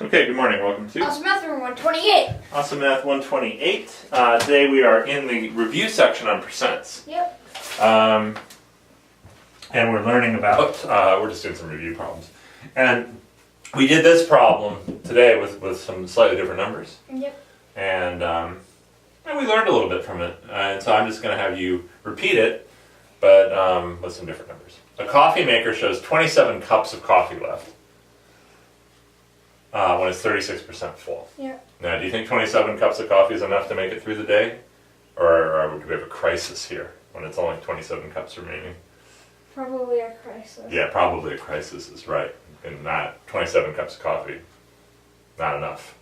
Okay, good morning. Welcome to AwesomeMath128. AwesomeMath128. Today we are in the review section on percents. Yep. And we're learning about, we're just doing some review problems. And we did this problem today with some slightly different numbers. Yep. And we learned a little bit from it. And so I'm just going to have you repeat it, but with some different numbers. A coffee maker shows 27 cups of coffee left. When it's 36% full. Yeah. Now, do you think 27 cups of coffee is enough to make it through the day? Or do we have a crisis here when it's only 27 cups remaining? Probably a crisis. Yeah, probably a crisis is right. And not 27 cups of coffee. Not enough.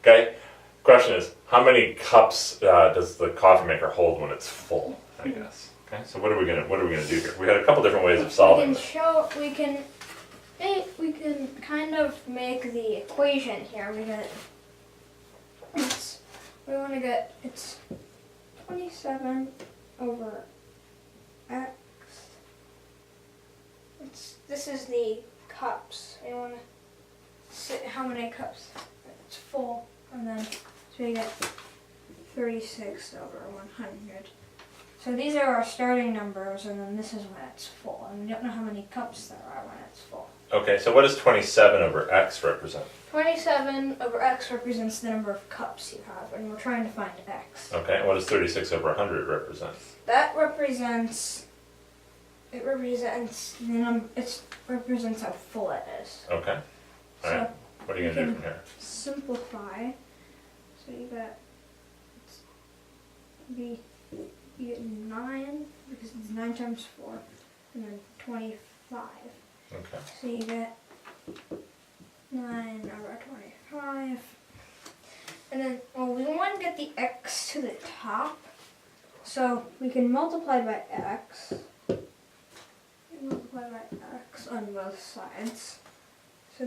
Okay? Question is, how many cups does the coffee maker hold when it's full, I guess? Okay, so what are we gonna do here? We had a couple different ways of solving this. We can kind of make the equation here. It's 27 over x. This is the cups. We want to see how many cups it's full, and then so we get 36 over 100. So these are our starting numbers, and then this is when it's full. And we don't know how many cups there are when it's full. Okay, so what does 27 over x represent? 27 over x represents the number of cups you have, and we're trying to find x. Okay, and what does 36 over 100 represent? That represents the number. It represents how full it is. Okay. All right. What are you gonna do from here? Simplify. So you get 9 because it's 9 times 4, and then 25. Okay. So you get 9 over 25. And then, we want to get the x to the top. So we can multiply by x. Multiply by x on both sides. So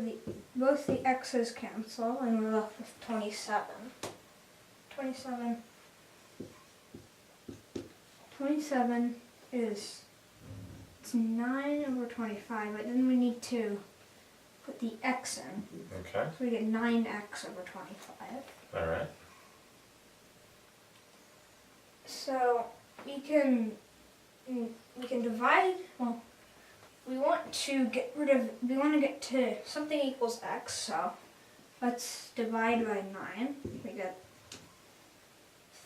both the x's cancel, and we're left with 27. 27 is 9 over 25, but then we need to put the x in. Okay. So we get 9x over 25. All right. So we can divide. Well, we want to get to something equals x. So let's divide by 9. We get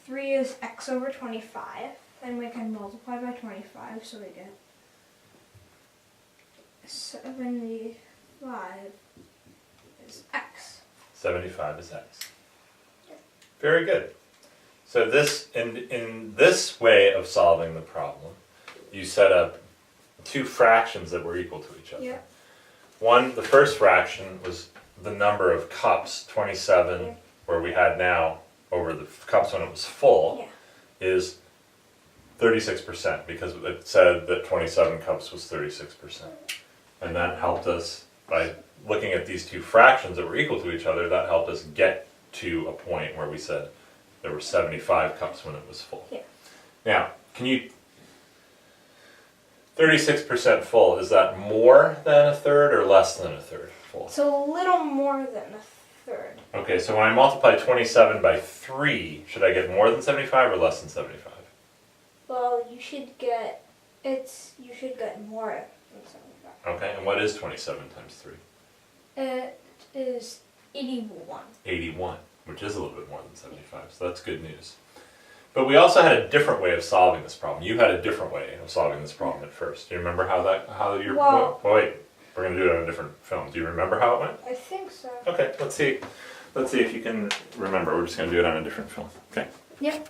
3 is x over 25. Then we can multiply by 25, so we get 75 is x. 75 is x. Yep. Very good. So this in this way of solving the problem, you set up two fractions that were equal to each other. Yep. The first fraction was the number of cups, 27, Yep. where we had now over the cups when it was full, Yeah. is 36%, because it said that 27 cups was 36%. And that helped us, by looking at these two fractions that were equal to each other, that helped us get to a point where we said there were 75 cups when it was full. Yeah. Now, 36% full, is that more than a third or less than a third full? It's a little more than a third. Okay, so when I multiply 27 by 3, should I get more than 75 or less than 75? Well, you should get more than 75. Okay, and what is 27 times 3? It is 81. 81, which is a little bit more than 75, so that's good news. But we also had a different way of solving this problem. You had a different way of solving this problem at first. Do you remember Well, wait, we're going to do it on a different film. Do you remember how it went? I think so. Okay, let's see if you can remember. We're just going to do it on a different film. Okay? Yep.